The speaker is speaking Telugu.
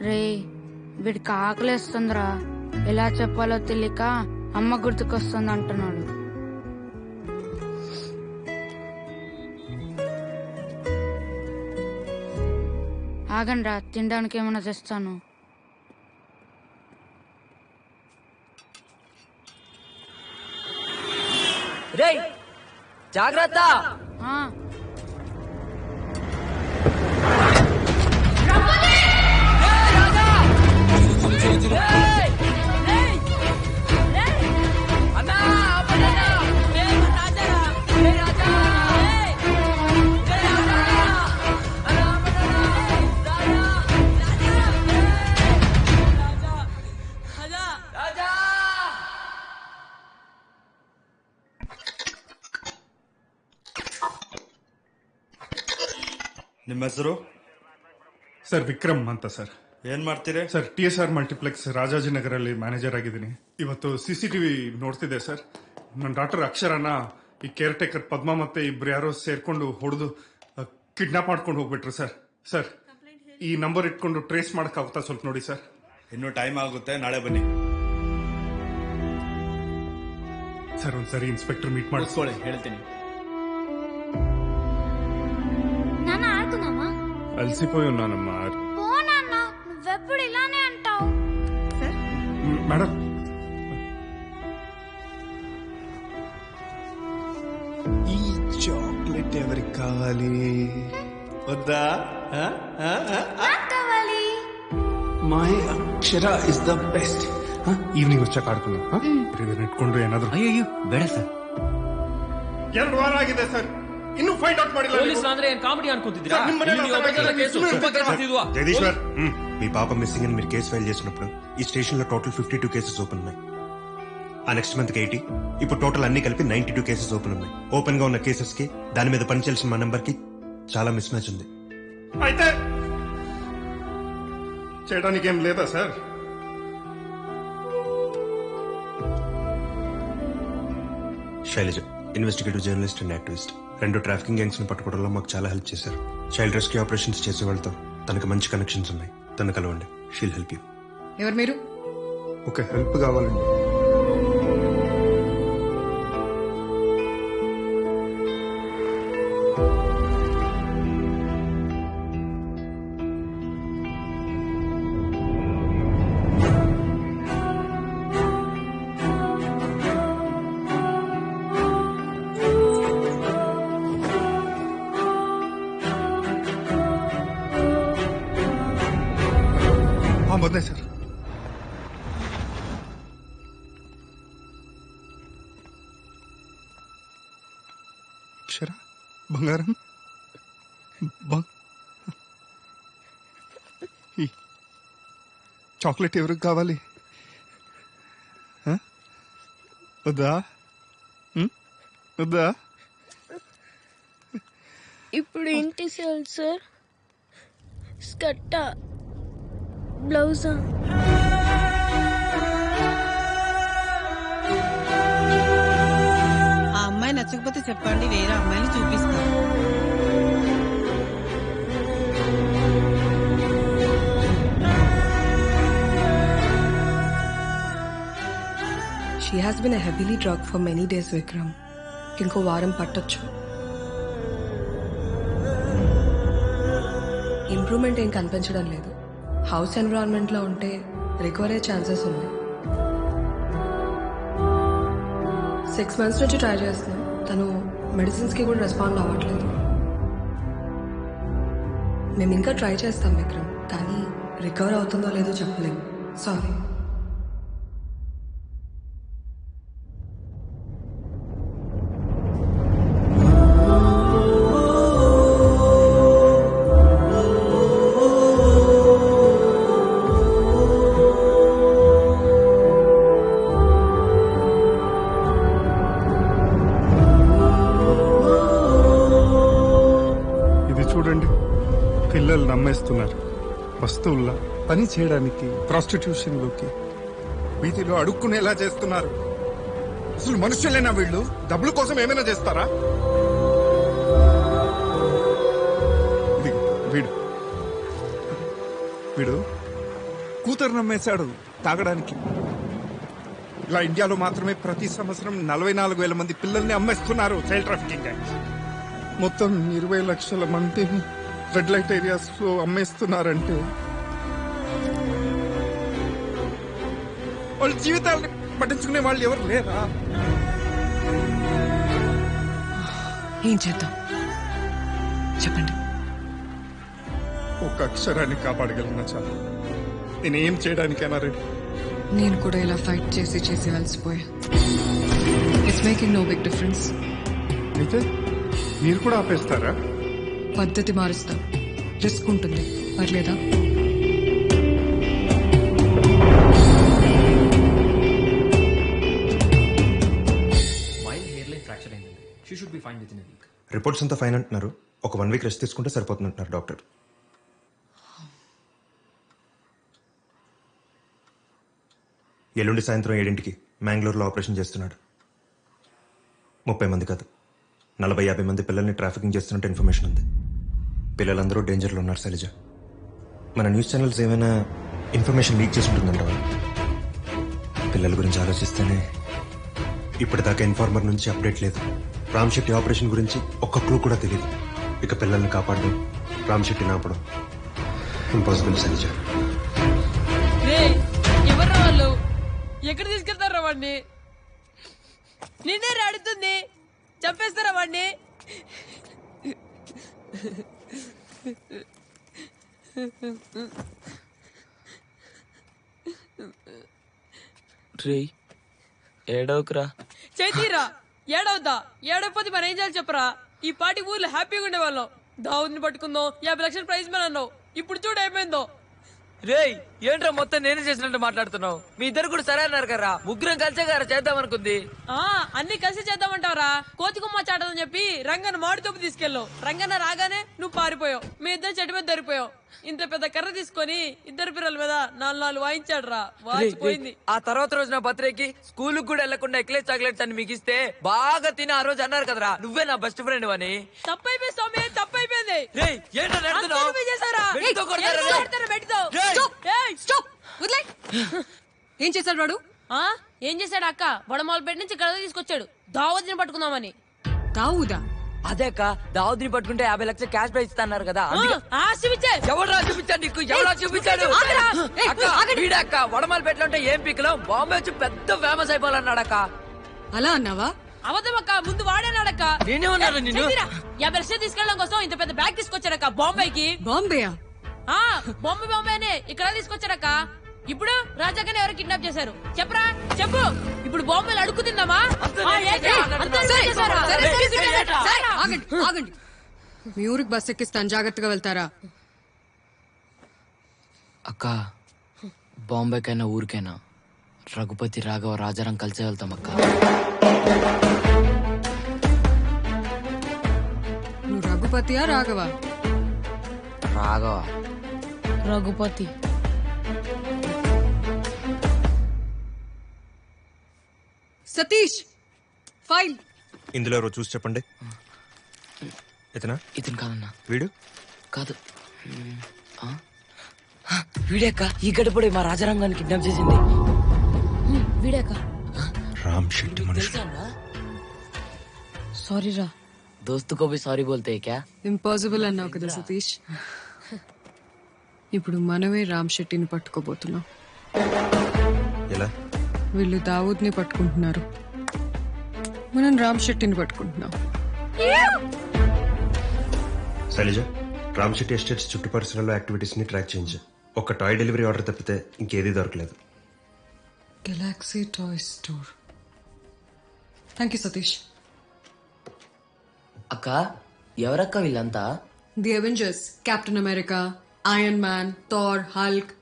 రే వీడికి ఆకలేస్తుందిరా, ఎలా చెప్పాలో తెలియక అమ్మ గుర్తుకొస్తుంది అంటున్నాడు. ఆగండ్రా, తినడానికి ఏమైనా తెస్తాను. రేయ్ జాగ్రత్త. ఆ, ನಿಮ್ಮ ಹೆಸರು? ಸರ್ ವಿಕ್ರಮ್ ಅಂತ ಸರ್. ಏನ್ ಮಾಡ್ತೀರಿ? ಸರ್ TSR ಮಲ್ಟಿಪ್ಲೆಕ್ಸ್ ರಾಜಾಜಿನಗರಲ್ಲಿ ಮ್ಯಾನೇಜರ್ ಆಗಿದ್ದೀನಿ. ಇವತ್ತು CCTV ನೋಡ್ತಿದ್ದೆ ಸರ್. ನನ್ನ ಡಾಕ್ಟರ್ ಅಕ್ಷರನ ಈ ಕೇರ್ ಟೇಕರ್ ಪದ್ಮ ಮತ್ತೆ ಇಬ್ರು ಯಾರೋ ಸೇರ್ಕೊಂಡು ಹೊಡೆದು ಕಿಡ್ನಾಪ್ ಮಾಡ್ಕೊಂಡು ಹೋಗ್ಬಿಟ್ರು ಸರ್. ಸರ್ ಈ ನಂಬರ್ ಇಟ್ಕೊಂಡು ಟ್ರೇಸ್ ಮಾಡಕ್ಕಾಗುತ್ತಾ ಸ್ವಲ್ಪ ನೋಡಿ ಸರ್. ಇನ್ನು ಟೈಮ್ ಆಗುತ್ತೆ, ನಾಳೆ ಬನ್ನಿ. ಸರ್ ಒಂದ್ಸರಿ ಇನ್ಸ್ಪೆಕ್ಟರ್ ಮೀಟ್ ಮಾಡಿ ಕೂತ್ಕೊಳ್ಳಿ, ಹೇಳ್ತೀನಿ. నాన్న ఆడుకుందామా? అలసిపోయి ఉన్నానమ్మా. పో నాన్న, నువ్వెప్పుడు ఇలానే అంటావు. మేడం ఈ చాక్లెట్ ఎవరికి కావాలి? వద్దా? నాకు కావాలి. My Akshara is the best. Evening వచ్చాక ಆಡ್ಕೊಳ್ಳೋಣ. ಇದನ್ನ ಇಟ್ಕೊಂಡು ಏನಾದ್ರು. ಅಯ್ಯೋ ಬೇಡ ಸರ್. 2 ವಾರ ಆಗಿದೆ ಸರ್, ಇನ್ನೂ ಫೈಂಡ್ ಔಟ್ ಮಾಡಿಲ್ಲ. పోలీసులు ಅಂದ್ರೆ ಏನ್ ಕಾಮಿಡಿ ಅನ್ಕೊಂತಿದ್ದೀರಾ? ಸರ್, ನಿಮ್ಮ ಮನೇಲಿ ಇಲ್ಲಿ ಒಬ್ಬ ಕೇಸು, ತುಂಬ ಕೇಸಸ್ ಇದ್ವಾ? జగదీశ్వర్, మీ పాప మిస్సింగ్ అని మీరు కేసు ఫైల్ చేసినప్పుడు ఈ స్టేషన్ లో టోటల్ 52 కేసెస్ ఓపెన్ ఉన్నాయి. ఆ నెక్స్ట్ మంత్ కి 80, ఇప్పుడు టోటల్ అన్ని కలిపి 92 కేసెస్ ఓపెన్ ఉన్నాయి. ఓపెన్ గా ఉన్న కేసెస్ కి దాని మీద పనిచేయాల్సిన మా నంబర్ కి చాలా మిస్ మ్యాచ్ ఉంది. అయితే చేయడానికి ఏం లేదా sir? Shailaja investigative journalist and activist. 2 trafficking gangs ని పట్టుకోవడంలో మాకు చాలా హెల్ప్ చేశారు. చైల్డ్ రెస్క్యూ ఆపరేషన్స్ చేసే వాళ్ళతో తనకు మంచి కనెక్షన్స్ ఉన్నాయి. తను కలవండి, షీల్ హెల్ప్ యూ. ఎవరు మీరు? ఒక హెల్ప్ కావాలండి. మొదలే సార్. అక్షర బంగారం ఈ చాక్లెట్ ఎవరికి కావాలి? వద్దా? వద్దా? ఇప్పుడు ఏంటి సార్? స్కర్టా, బ్లౌజా? ఆ అమ్మాయి నచ్చకపోతే చెప్పండి, వేరే అమ్మాయిని చూపిస్తాను. She has been heavily drugged for many days, Vikram. ఇంకో వారం పట్టొచ్చు. ఇంప్రూవ్మెంట్ ఏం కనిపించడం లేదు. హౌస్ ఎన్విరాన్మెంట్ లో ఉంటే రికవర్ అయ్యే ఛాన్సెస్ ఉన్నాయి. 6 months నుంచి ట్రై చేస్తున్నాం. తను మెడిసిన్స్ కి కూడా రెస్పాండ్ అవ్వట్లేదు. మేము ఇంకా ట్రై చేస్తాం విక్రమ్, కానీ రికవర్ అవుతుందో లేదో చెప్పలేము. సారీ. చూడండి, పిల్లలు నమ్మేస్తున్నారు. వస్తువుల్లా పని చేయడానికి ప్రాస్టిట్యూషన్లోకి వీటిలో అడుక్కునేలా చేస్తున్నారు. అసలు మనుషులేనా వీళ్ళు? డబ్బుల కోసం ఏమైనా చేస్తారా? వీడు వీడు కూతురు నమ్మేశాడు తాగడానికి. ఇలా ఇండియాలో మాత్రమే ప్రతి సంవత్సరం 44,000 మంది పిల్లల్ని అమ్మేస్తున్నారు చైల్డ్ ట్రాఫికింగ్ గ్యాంగ్స్. మొత్తం 20 లక్షల మందిని రెడ్ లైట్ ఏరియాస్ లో అమ్మేస్తున్నారంటే వాళ్ళ జీవితాలని పట్టించుకునే వాళ్ళు ఎవరు లేరా? ఏం చేద్దాం చెప్పండి. ఒక అక్షరాన్ని కాపాడగలిగిన చాలు. నేనేం చేయడానికైనా రెడీ. నేను కూడా ఇలా ఫైట్ చేసి చేసి అలసిపోయా. It's making no big difference. అయితే మీరు కూడా ఆపేస్తారా? పద్ధతి మారుస్తాం. రిస్క్ ఉంటుంది, పర్లేదా? మైల్డ్ హెయిర్ లైన్ ఫ్రాక్చర్ అయిందండి. She should be fine within a week. Reports అంతా ఫైన్ అంటున్నారు. ఒక 1 వీక్ రెస్ట్ తీసుకుంటే సరిపోతుందంటున్నారు డాక్టర్. ఎల్లుండి సాయంత్రం 7 మ్యాంగ్లూరులో ఆపరేషన్ చేస్తున్నాడు. 30 మంది కాదు, 40-50 మంది పిల్లల్ని ట్రాఫికింగ్ చేస్తున్నట్టు ఇన్ఫర్మేషన్ ఉంది. పిల్లలందరూ డేంజర్లో ఉన్నారు శైలజ. మన న్యూస్ ఛానల్స్ ఏమైనా ఇన్ఫర్మేషన్ లీక్ చేసి ఉంటుందంటావా? పిల్లల గురించి ఆలోచిస్తేనే ఇప్పటిదాకా ఇన్ఫార్మర్ నుంచి అప్డేట్ లేదు. రామ్ శెట్టి ఆపరేషన్ గురించి ఒక్క క్లూ కూడా తెలియదు. ఇక పిల్లల్ని కాపాడడం, రామ్ శెట్టిని ఆపడం ఇంపాసిబుల్ శైలజ. ఎవరు వాళ్ళు? ఎక్కడ తీసుకెళ్తారా వాడిని? నిన్నే రాడుతుంది, చంపేస్తారా వాడిని? ఏడవకురా. చేతిరా ఏడవద్దా? ఏడవపోతే మరి ఏం చేయాలి చెప్పరా? ఈ పాటి ఊర్లో హ్యాపీగా ఉండేవాళ్ళం. దావుద్ని పట్టుకుందాం, 50 లక్షల ప్రైజ్ మనీ అన్నావు. ఇప్పుడు చూడు ఏమైందో. రేయ్ ఏంట్రా మొత్తం నేనే చేసినట్టు మాట్లాడుతున్నావు? మీ ఇద్దరు కూడా సరే అన్నారు కదా, ముగ్గురం కలిసే కదా చేద్దాం అనుకుంది. అన్ని కలిసి చేద్దామంటావరా? కోతి కుమ్మ చాటని చెప్పి రంగన్న మాడితోపు తీసుకెళ్ళావు. రంగన్న రాగానే నువ్వు పారిపోయావు. మీ ఇద్దరు చెట్టు మీద దొరికిపోయావు. ఇంత పెద్ద కర్ర తీసుకొని ఇద్దరు పిల్లల మీద 4 వాయించాడు రా. వాచిపోయింది. ఆ తర్వాత రోజు నా బర్త్డేకి స్కూల్ కూడా వెళ్లకుండా ఎక్లెస్ చాక్లెట్స్ అని మీకు ఇస్తే బాగా తిని ఆ రోజు అన్నారు కదరా, నువ్వే నా బెస్ట్ ఫ్రెండ్ అని. తప్పైపోయింది స్వామి, తప్పైపోయింది. ఏం చేశాడు వాడు? ఏం చేశాడు అక్క? వడమాలపేట నుంచి గడ తీసుకొచ్చాడు దావద్ని పట్టుకుందామని. దావుదా? అదే అక్క, దావుద్ని పట్టుకుంటే 50 లక్షల క్యాష్ ప్రైజ్ ఇస్తున్నారు కదా. ఎవరు చూపించాడు నీకు? ఎవరు చూపించాడు? అక్క వడమాలపేటలో ఉంటే ఏం పీకలో బాంబే వచ్చి పెద్ద ఫేమస్ అయిపోవాలన్నాడు అక్క. అలా అన్నావా? అవద్దమక్క, ముందు వాడేనాడక్క. నేనే ఉన్నాను నిన్ను. 50 లక్షలు తీసుకెళ్ళడం కోసం ఇంత పెద్ద బ్యాగ్ తీసుకొచ్చాడక్క బాంబేకి. బాంబేయా? బాంబేనే ఇక్కడ తీసుకొచ్చాడక్క. ఇప్పుడు రాజాగానే ఎవరు కిడ్నాప్ చేశారు చెప్పరా? చెప్పు. ఇప్పుడు బాంబేలు అడుగు తిందామా? ఆగండి. మీ ఊరికి బస్ ఎక్కిస్తాను, జాగ్రత్తగా వెళ్తారా? అక్క బాంబేకైనా ఊరికైనా రఘుపతి రాఘవ రాజారాం కలిసే వెళ్తాం అక్క. నువ్వు రఘుపతియా రాఘవా? రాఘవ. రఘుపతి. సతీష్ ఫైల్ ఇందులో ఎవరో చూసి చెప్పండి. ఇతనా? ఇతను కాదన్నా. వీడు కాదు. వీడేక్క ఈ గడపడే మా రాజారాం కిడ్నాప్ చేసింది. వీడేక రామ్ శెట్టి మనుషులు. సారీ రా. దోస్తు కో భీ సారీ బోల్తే క్యా? ఇంపాసిబుల్ అన్నావు కదా సతీష్. ఇప్పుడు మనమే రామ్ శెట్టిని పట్టుకోబోతున్నాం. ఎలా? వీళ్ళు దావూద్ని పట్టుకుంటున్నారు, మనం రామ్ శెట్టిని పట్టుకుంటున్నాం. శైలజ, రామ్ శెట్టి ఎస్టేట్స్ చుట్టూ పరిసరాల్లో యాక్టివిటీస్ ని ట్రాక్ చేయించు. ఒక టాయ్ డెలివరీ ఆర్డర్ తప్పితే ఇంకేదీ దొరకలేదు. Galaxy toy store. Thank you Satish. అక్క ఎవరక్క వీళ్ళంతా? The Avengers. Captain America, Iron Man, Thor, Hulk,